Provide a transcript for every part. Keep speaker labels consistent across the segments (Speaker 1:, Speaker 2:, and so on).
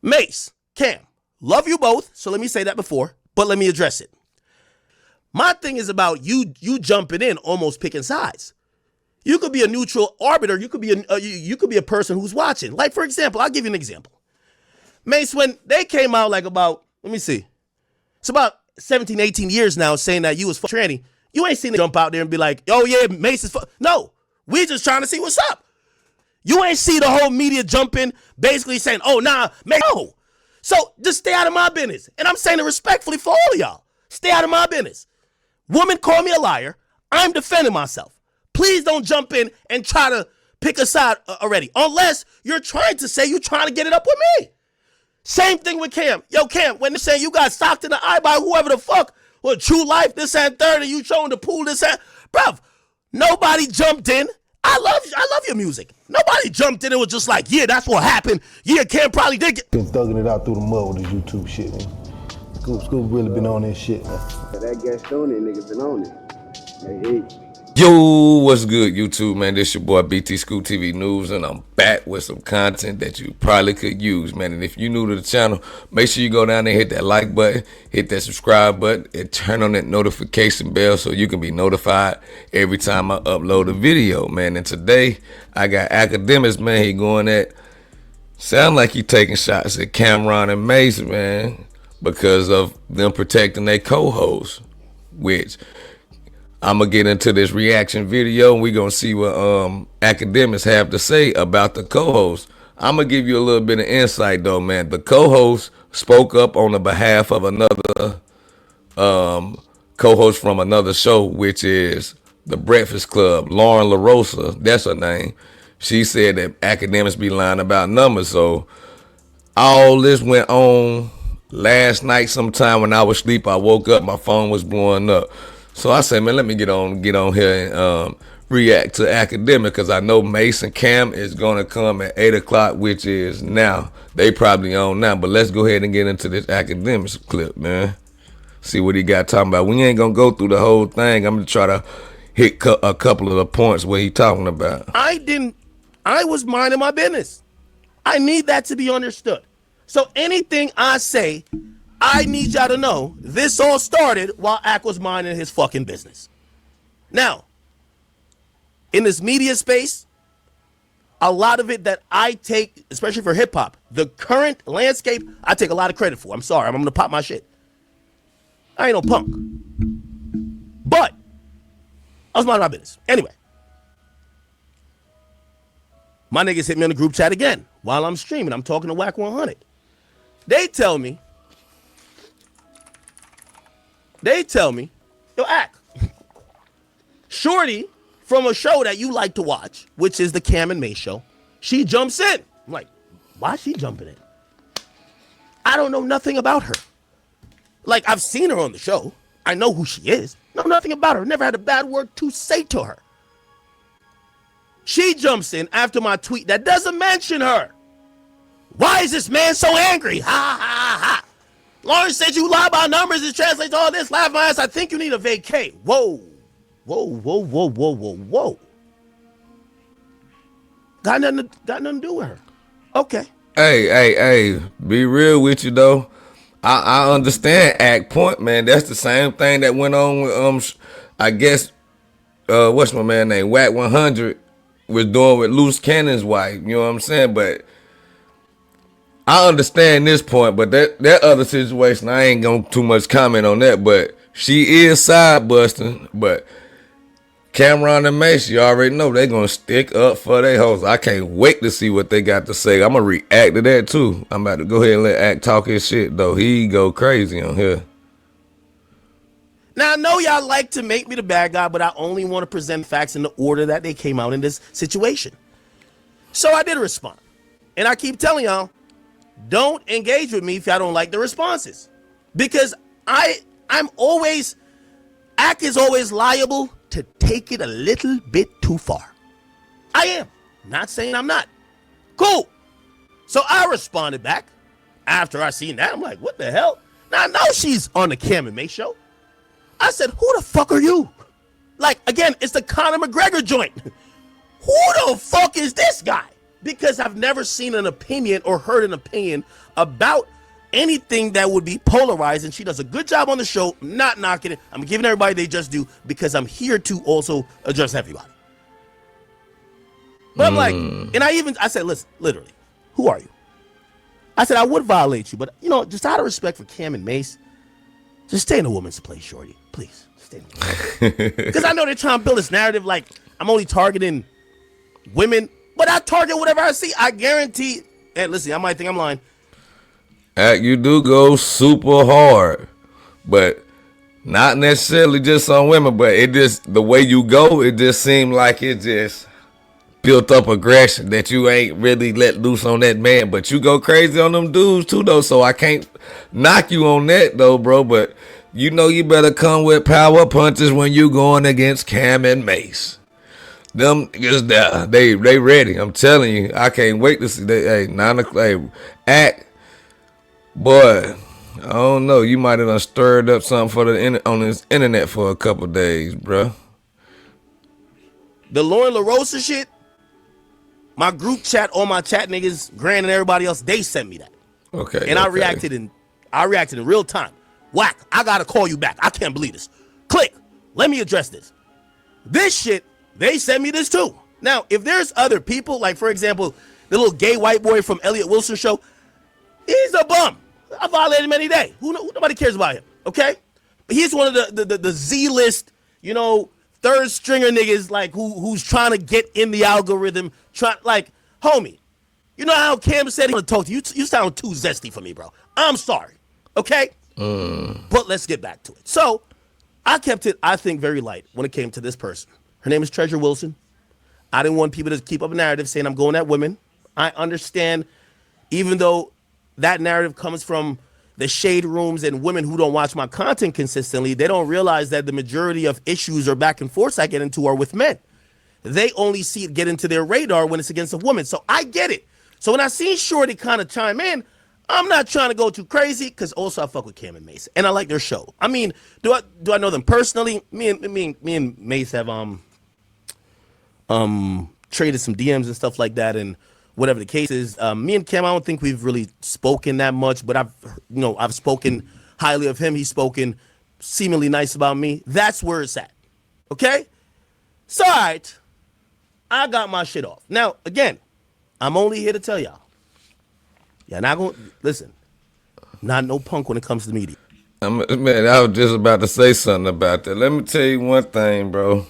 Speaker 1: Mase, Cam, love you both. So let me say that before, but let me address it. My thing is about you jumping in, almost picking sides. You could be a neutral arbiter. You could be a person who's watching. Like, for example, I'll give you an example. Mase, when they came out like about, let me see, it's about 17, 18 years now saying that you was tranny, you ain't seen it jump out there and be like, oh yeah, Mase is no, we just trying to see what's up. You ain't see the whole media jumping, basically saying, oh nah, Mase, no. So just stay out of my business. And I'm saying it respectfully for all of y'all. Stay out of my business. Woman call me a liar. I'm defending myself. Please don't jump in and try to pick a side already. Unless you're trying to say you're trying to get it up with me. Same thing with Cam. Yo, Cam, when they say you got socked in the eye by whoever the fuck, well, True Life, this and third, and you showing the pool, this and, bruv, nobody jumped in. I love your music. Nobody jumped in and was just like, yeah, that's what happened. Yeah, Cam probably did get.
Speaker 2: Been thugging it out through the mud with this YouTube shit, man. Scoop really been on this shit, man.
Speaker 3: That Gastonia nigga been on it. Hey.
Speaker 4: Yo, what's good, YouTube, man? This your boy BT School TV News, and I'm back with some content that you probably could use, man. And if you're new to the channel, make sure you go down there, hit that like button, hit that subscribe button, and turn on that notification bell so you can be notified every time I upload a video, man. And today, I got Akademiks, man. He going at, sound like he taking shots at Camron and Mase, man, because of them protecting their co-hosts, which I'm going to get into this reaction video, and we're going to see what Akademiks have to say about the co-host. I'm going to give you a little bit of insight, though, man. The co-host spoke up on the behalf of another co-host from another show, which is The Breakfast Club. Lauren LaRosa, that's her name. She said that Akademiks be lying about numbers. So all this went on last night sometime when I was asleep. I woke up, my phone was blowing up. So I said, man, let me get on here and react to Akademiks, because I know Mase and Cam is going to come at 8 o'clock, which is now. They probably on now. But let's go ahead and get into this Akademiks clip, man. See what he got talking about. We ain't going to go through the whole thing. I'm going to try to hit a couple of the points where he talking about.
Speaker 1: I was minding my business. I need that to be understood. So anything I say, I need y'all to know this all started while Ak was minding his fucking business. Now, in this media space, a lot of it that I take, especially for hip hop, the current landscape, I take a lot of credit for. I'm sorry, I'm gonna pop my shit. I ain't no punk. But I was minding my business. Anyway, my niggas hit me on the group chat again while I'm streaming. I'm talking to Whack 100. They tell me, yo, Ak, Shorty from a show that you like to watch, which is the Cam and Mase show, she jumps in. I'm like, why is she jumping in? I don't know nothing about her. Like, I've seen her on the show. I know who she is. Know nothing about her. Never had a bad word to say to her. She jumps in after my tweet that doesn't mention her. Why is this man so angry? Ha, ha, ha. Lawrence said you lie about numbers. It translates all this. Laugh my ass. I think you need a vacay. Whoa. Got nothing to do with her. Okay.
Speaker 4: Hey, be real with you, though. I understand Ak point, man. That's the same thing that went on with, I guess, what's my man name? Whack 100 was doing with Loose Cannon's wife. You know what I'm saying? But I understand this point, but that other situation, I ain't gonna too much comment on that. But she is side busting. But Camron and Mase, you already know they gonna stick up for their hosts. I can't wait to see what they got to say. I'm gonna react to that too. I'm about to go ahead and let Ak talk his shit though. He go crazy on here.
Speaker 1: Now I know y'all like to make me the bad guy, but I only want to present facts in the order that they came out in this situation. So I did respond, and I keep telling y'all, don't engage with me if y'all don't like the responses, because I'm always, Ak is always liable to take it a little bit too far. I am. Not saying I'm not. Cool. So I responded back after I seen that. I'm like, what the hell? Now I know she's on the Cam and Mase show. I said, who the fuck are you? Like, again, it's the Conor McGregor joint. Who the fuck is this guy? because I've never seen an opinion or heard an opinion about anything that would be polarized, and she does a good job on the show. Not knocking it. I'm giving everybody they just do because I'm here to also address everybody. But I'm like, and I said, listen, literally, who are you? I said, I would violate you, but, just out of respect for Cam and Mase, just stay in a woman's place, shorty. Please, stay in a woman's place. Because I know they're trying to build this narrative like I'm only targeting women, but I target whatever I see. I guarantee, and listen, I might think I'm lying.
Speaker 4: You do go super hard, but not necessarily just on women, but it just, the way you go, it just seemed like it just built up aggression that you ain't really let loose on that man, but you go crazy on them dudes too though, so I can't knock you on that though, bro, but you better come with power punches when you going against Cam and Mase. Them niggas, they ready. I'm telling you, I can't wait to see that. Hey, 9 o'clock, act, boy, I don't know, you might have done stirred up something for on this internet for a couple days, bro.
Speaker 1: The Lauren LaRosa shit, my group chat, all my chat niggas, Grant and everybody else, they sent me that.
Speaker 4: Okay.
Speaker 1: And I reacted in real time. Whack, I gotta call you back. I can't believe this. Click, let me address this. This shit, they sent me this too. Now, if there's other people, like for example, the little gay white boy from Elliot Wilson show, he's a bum. I violated him any day. Nobody cares about him, okay? But he's one of the Z-list, third stringer niggas, like who's trying to get in the algorithm, homie, you know how Cam said he want to talk to you? You sound too zesty for me, bro. I'm sorry, okay? But let's get back to it. So I kept it, I think, very light when it came to this person. Her name is Treasure Wilson. I didn't want people to keep up a narrative saying I'm going at women. I understand, even though that narrative comes from the shade rooms and women who don't watch my content consistently, they don't realize that the majority of issues or back and forths I get into are with men. They only see it get into their radar when it's against a woman. So I get it. So when I seen Shorty kind of chime in, I'm not trying to go too crazy because also I fuck with Cam and Mase and I like their show. I mean, do I know them personally? Me and Mase have traded some DMs and stuff like that, and whatever the case is, me and Cam, I don't think we've really spoken that much, but I've spoken highly of him. He's spoken seemingly nice about me. That's where it's at. Okay? So, all right, I got my shit off. Now, again, I'm only here to tell y'all. Yeah, not gonna listen. I'm not no punk when it comes to the media.
Speaker 4: Man, I was just about to say something about that. Let me tell you one thing, bro.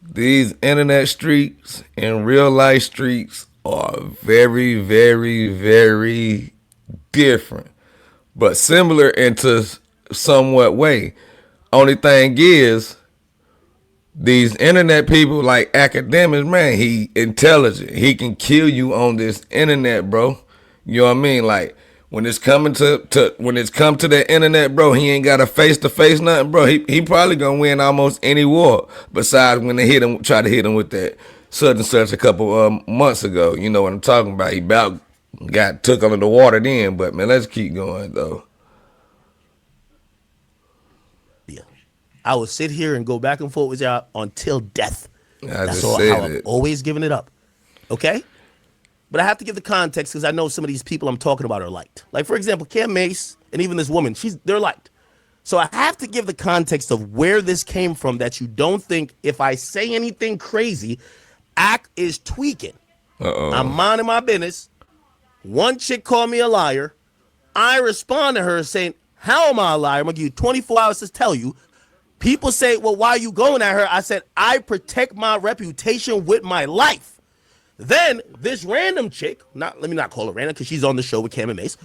Speaker 4: These internet streets and real life streets are very, very, very different, but similar into somewhat way. Only thing is, these internet people like Akademiks, man, he intelligent. He can kill you on this internet, bro. You know what I mean? Like, when it's coming when it's come to that internet, bro, he ain't got a face-to-face nothing, bro. He probably gonna win almost any war. Besides when they try to hit him with that such and such a couple months ago. You know what I'm talking about? He about got took under the water then. But man, let's keep going though.
Speaker 1: Yeah, I will sit here and go back and forth with y'all until death.
Speaker 4: That's
Speaker 1: how I've always given it up. Okay. But I have to give the context because I know some of these people I'm talking about are liked. Like, for example, Cam Mase and even this woman, they're liked. So I have to give the context of where this came from, that you don't think if I say anything crazy, Ak is tweaking. I'm minding my business. One chick called me a liar. I respond to her saying, how am I a liar? I'm going to give you 24 hours to tell you. People say, well, why are you going at her? I said, I protect my reputation with my life. Then this random chick, let me not call her random because she's on the show with Cam and Mase.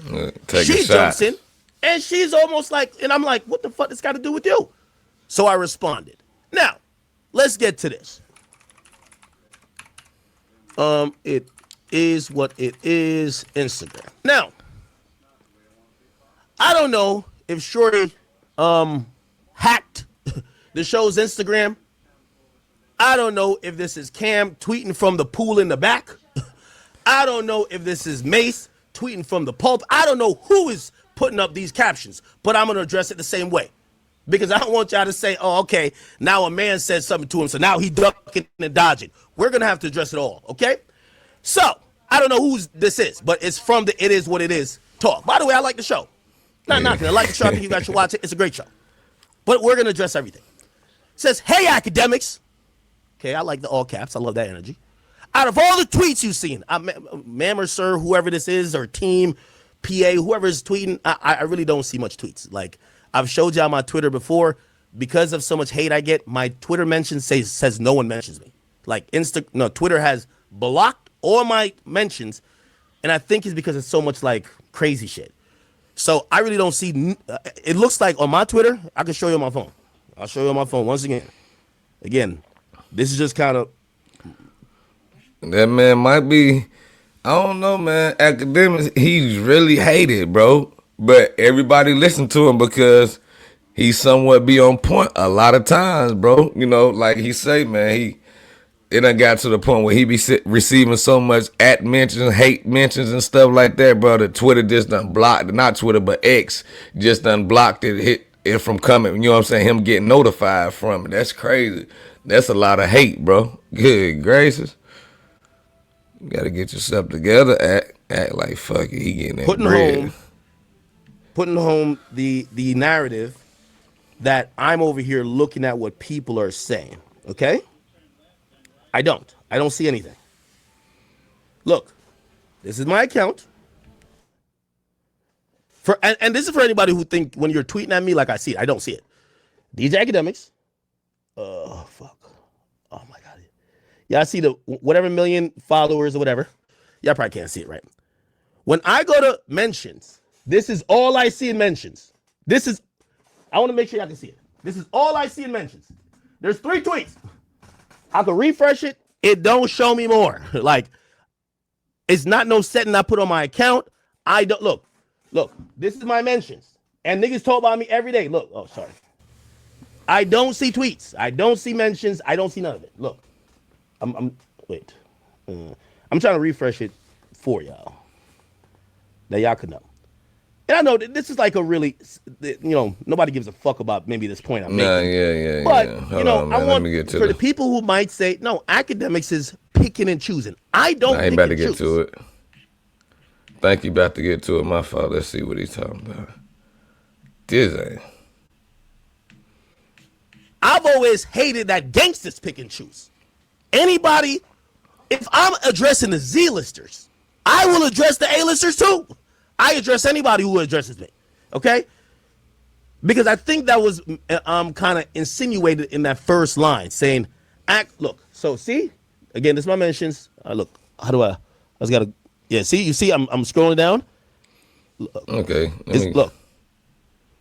Speaker 1: She jumps in and she's almost like, and I'm like, what the fuck this got to do with you? So I responded. Now, let's get to this. It is what it is, Instagram. Now, I don't know if Shorty hacked the show's Instagram. I don't know if this is Cam tweeting from the pool in the back. I don't know if this is Mase tweeting from the pulp. I don't know who is putting up these captions, but I'm going to address it the same way. Because I don't want y'all to say, oh, okay, now a man said something to him, so now he ducking and dodging. We're going to have to address it all, okay? So I don't know whose this is, but it's from the It Is What It Is talk. By the way, I like the show. Not knocking. I like the show. I think you guys should watch it. It's a great show. But we're gonna address everything. It says, "Hey academics." Okay, I like the all caps. I love that energy. Out of all the tweets you've seen, ma'am or sir, whoever this is, or team, PA, whoever is tweeting, I really don't see much tweets. Like, I've showed y'all my Twitter before. Because of so much hate I get, my Twitter mention says no one mentions me. Like, Twitter has blocked all my mentions, and I think it's because it's so much, like, crazy shit. So I really don't see, it looks like on my Twitter, I can show you on my phone. I'll show you on my phone once again. Again, this is just kind of.
Speaker 4: That man might be, I don't know, man. Akademiks, he's really hated, bro. But everybody listen to him because he somewhat be on point a lot of times, bro. You know, like he say, man, it done got to the point where he be receiving so much at mentions, hate mentions and stuff like that, bro, that Twitter just done blocked, not Twitter, but X just done blocked it, hit it from coming. You know what I'm saying? Him getting notified from it. That's crazy. That's a lot of hate, bro. Good gracious. You gotta get yourself together. Act like fuck it. He getting that bread.
Speaker 1: Putting home the narrative that I'm over here looking at what people are saying. Okay? I don't see anything. Look, this is my account. And this is for anybody who think when you're tweeting at me like I see it. I don't see it. These Akademiks. Oh, fuck. Oh, my God. Y'all see the whatever million followers or whatever. Y'all probably can't see it, right? When I go to mentions, this is all I see in mentions. I want to make sure y'all can see it. This is all I see in mentions. There's 3 tweets. I can refresh it. It don't show me more. Like, it's not no setting I put on my account. I don't look. This is my mentions, and niggas talk about me every day. Look. Oh, sorry. I don't see tweets. I don't see mentions. I don't see none of it. Look. Wait. I'm trying to refresh it for y'all. That y'all could know. And I know that this is like a really, nobody gives a fuck about maybe this point I'm making.
Speaker 4: Yeah.
Speaker 1: But,
Speaker 4: I want
Speaker 1: for the people who might say, no, Akademiks is picking and choosing. I don't
Speaker 4: I ain't about to get to it. Think you about to get to it, my fault. Let's see what he's talking about. This ain't.
Speaker 1: I've always hated that gangsters pick and choose. Anybody, if I'm addressing the Z-listers, I will address the A-listers too. I address anybody who addresses me, okay? Because I think that was kind of insinuated in that first line, saying, look, so see, again, this is my mentions. Look, how do I just gotta, see, you see, I'm scrolling down.
Speaker 4: Okay.
Speaker 1: Look,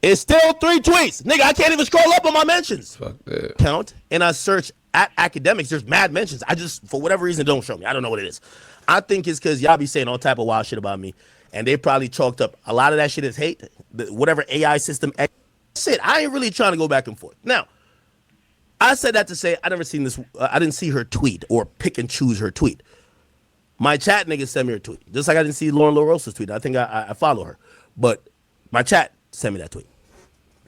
Speaker 1: it's still 3 tweets. Nigga, I can't even scroll up on my mentions.
Speaker 4: Fuck that.
Speaker 1: Count, and I search at Akademiks, there's mad mentions. I just, for whatever reason, don't show me. I don't know what it is. I think it's because y'all be saying all type of wild shit about me, and they probably chalked up a lot of that shit as hate. Whatever AI system, shit. I ain't really trying to go back and forth. Now, I said that to say I never seen this. I didn't see her tweet or pick and choose her tweet. My chat niggas sent me her tweet, just like I didn't see Lauren LaRosa's tweet. I think I follow her, but my chat sent me that tweet.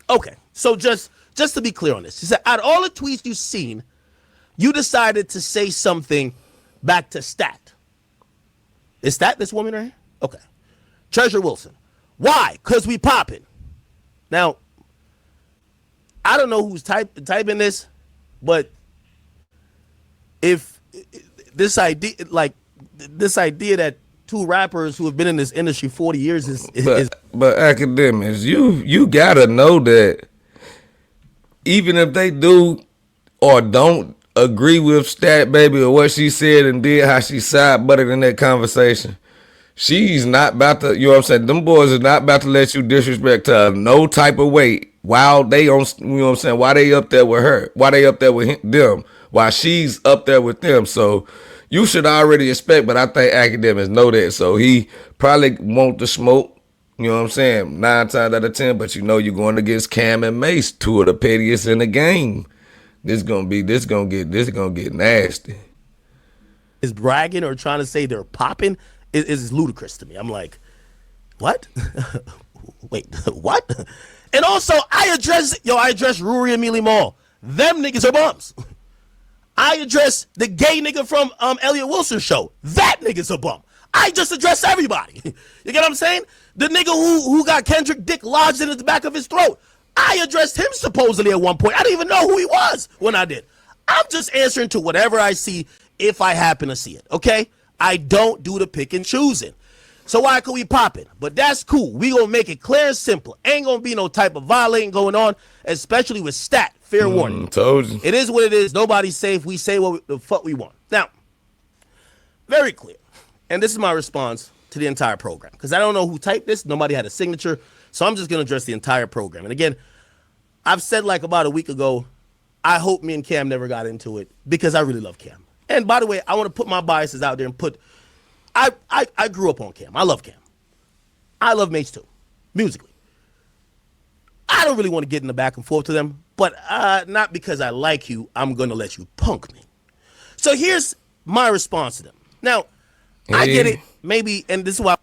Speaker 1: Okay, so just to be clear on this, she said out of all the tweets you've seen, you decided to say something back to Stat. Is Stat this woman right here? Okay. Treasure Wilson. Why? Because we popping. Now, I don't know who's typing this, but if this idea that 2 rappers who have been in this industry 40 years is
Speaker 4: but Akademiks, you gotta know that even if they do or don't agree with Stat Baby or what she said and did, how she side butted in that conversation, she's not about to, you know what I'm saying, them boys are not about to let you disrespect her no type of way while they on, you know what I'm saying, why they up there with her, why they up there with them, while she's up there with them. So you should already expect, but I think Akademiks know that, so he probably want the smoke, you know what I'm saying, 9 times out of 10, but you know you're going against Cam and Mase, 2 of the pettiest in the game. This gonna get nasty.
Speaker 1: Is bragging or trying to say they're popping is ludicrous to me. I'm like, what? Wait, what? And also, I address Ruri and Mealy Mall. Them niggas are bums. I address the gay nigga from Elliot Wilson's show. That nigga's a bum. I just address everybody. You get what I'm saying? The nigga who got Kendrick dick lodged in the back of his throat. I addressed him supposedly at one point. I didn't even know who he was when I did. I'm just answering to whatever I see if I happen to see it, okay? I don't do the pick and choosing. So why could we pop it? But that's cool. We gonna make it clear and simple. Ain't gonna be no type of violating going on, especially with stat. Fair warning.
Speaker 4: Told you.
Speaker 1: It is what it is. Nobody's safe. We say what the fuck we want. Now, very clear. And this is my response to the entire program. Because I don't know who typed this. Nobody had a signature. So I'm just gonna address the entire program. And again, I've said like about a week ago, I hope me and Cam never got into it because I really love Cam. And by the way, I want to put my biases out there and put I grew up on Cam. I love Cam. I love Mase too, musically. I don't really want to get in the back and forth to them, but not because I like you, I'm going to let you punk me. So here's my response to them. Now, I get it, maybe, and this is why.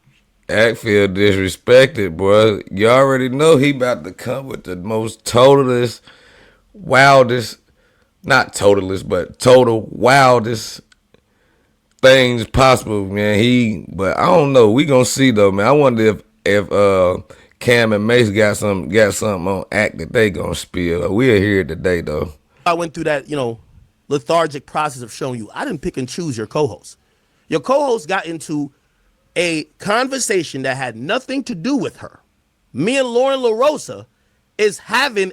Speaker 4: Act feel disrespected, bro. You already know he about to come with the most totalist, wildest, not totalist, but total wildest things possible, man. But I don't know. We gonna see though, man. I wonder if Cam and Mase got something on act that they gonna spill. We're here today though.
Speaker 1: I went through that, lethargic process of showing you I didn't pick and choose your co-host. Your co-host got into a conversation that had nothing to do with her. Me and Lauren LaRosa is having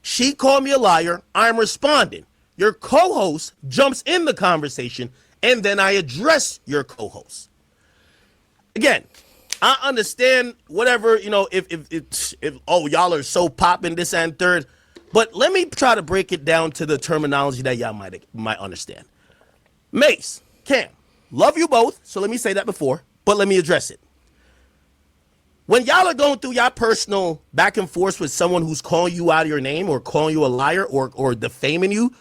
Speaker 1: she called me a liar, I'm responding. Your co-host jumps in the conversation, and then I address your co-host. Again, I understand whatever, if y'all are so popping this and third, but let me try to break it down to the terminology that y'all might understand. Mase, Cam, love you both, so let me say that before, but let me address it. When y'all are going through y'all personal back and forth with someone who's calling you out of your name or calling you a liar or defaming you,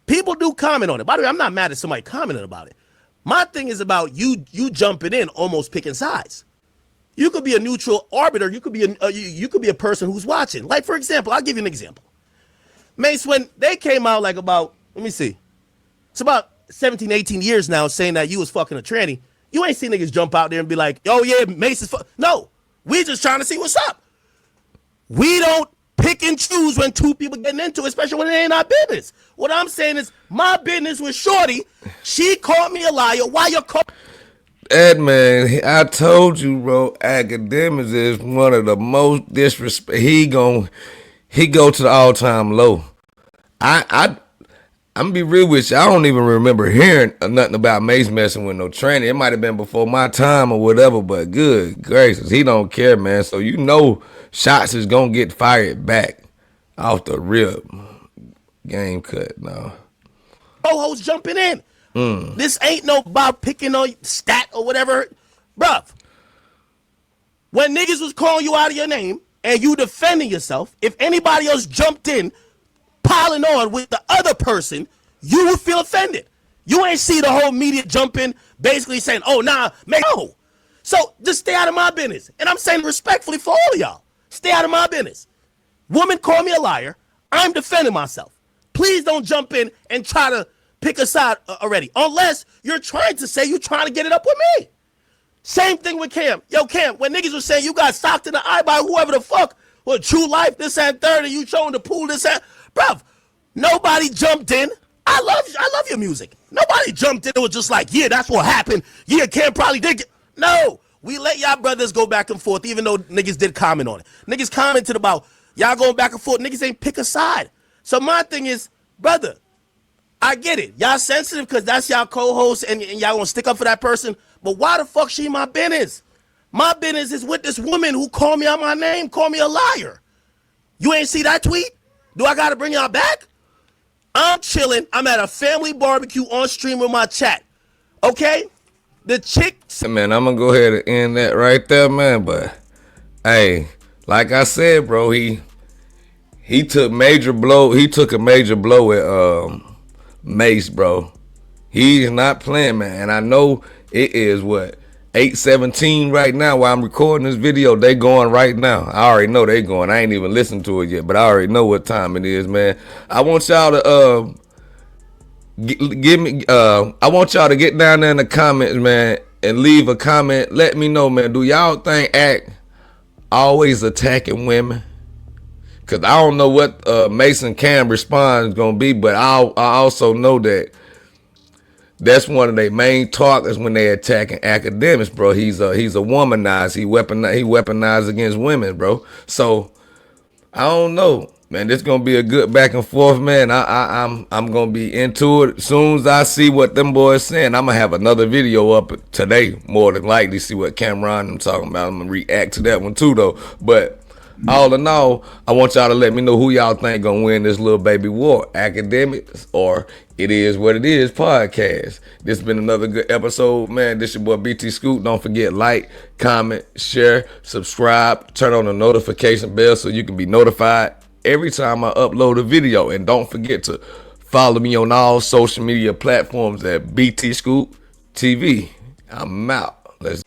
Speaker 1: people do comment on it. By the way, I'm not mad at somebody commenting about it. My thing is about you jumping in, almost picking sides. You could be a neutral arbiter. You could be a person who's watching. Like, for example, I'll give you an example. Mase, when they came out like about, let me see, it's about 17, 18 years now saying that you was fucking a tranny, you ain't seen niggas jump out there and be like, oh yeah, Mase is No, we just trying to see what's up. We don't pick and choose when two people getting into it, especially when it ain't our business. What I'm saying is my business with Shorty. She called me a liar. Why you call?
Speaker 4: Ed, man, I told you, bro, Akademiks is one of the most disrespect. He go to the all-time low. I'm gonna be real with you. I don't even remember hearing nothing about Mase messing with no tranny. It might have been before my time or whatever, but good gracious, he don't care, man. So you know shots is gonna get fired back off the rip. Game cut, no.
Speaker 1: Co-host jumping in. This ain't no about picking on stat or whatever. Bruv, when niggas was calling you out of your name and you defending yourself, if anybody else jumped in, piling on with the other person, you would feel offended. You ain't see the whole media jump in basically saying, oh, nah, man, no. So just stay out of my business. And I'm saying respectfully for all of y'all, stay out of my business. Woman called me a liar. I'm defending myself. Please don't jump in and try to pick a side already, unless you're trying to say you're trying to get it up with me. Same thing with Cam. Yo, Cam, when niggas were saying you got socked in the eye by whoever the fuck, or True Life, this and third, and you showing the pool, this and, bruv, nobody jumped in. I love your music. Nobody jumped in and was just like, yeah, that's what happened. Yeah, Cam probably did. No, we let y'all brothers go back and forth, even though niggas did comment on it. Niggas commented about y'all going back and forth. Niggas ain't pick a side. So my thing is, brother, I get it. Y'all sensitive because that's y'all co-host and y'all gonna stick up for that person. But why the fuck she my business? My business is with this woman who called me out my name, called me a liar. You ain't see that tweet? Do I gotta bring y'all back? I'm chilling. I'm at a family barbecue on stream with my chat. Okay? The chick.
Speaker 4: Man, I'm gonna go ahead and end that right there, man. But hey, like I said, bro, he took major blow. He took a major blow at Mase, bro. He's not playing, man. And I know it is what 8:17 right now while I'm recording this video. They going right now. I already know they going. I ain't even listened to it yet, but I already know what time it is, man. I want y'all to give me. I want y'all to get down there in the comments, man, and leave a comment. Let me know, man. Do y'all think Act always attacking women? Cause I don't know what Mason Cam response is gonna be, but I also know that that's one of their main targets when they attacking Akademiks, bro. He's a womanizer. He weaponized against women, bro. So I don't know, man. This gonna be a good back and forth, man. I'm gonna be into it. As soon as I see what them boys saying, I'm gonna have another video up today, more than likely. See what Camron I'm talking about. I'm gonna react to that one too, though. But all in all, I want y'all to let me know who y'all think gonna win this little baby war, Akademiks or It Is What It Is podcast. This has been another good episode, man. This your boy BT Scoot. Don't forget, like, comment, share, subscribe, turn on the notification bell so you can be notified every time I upload a video. And don't forget to follow me on all social media platforms at BT Scoot TV. I'm out. Let's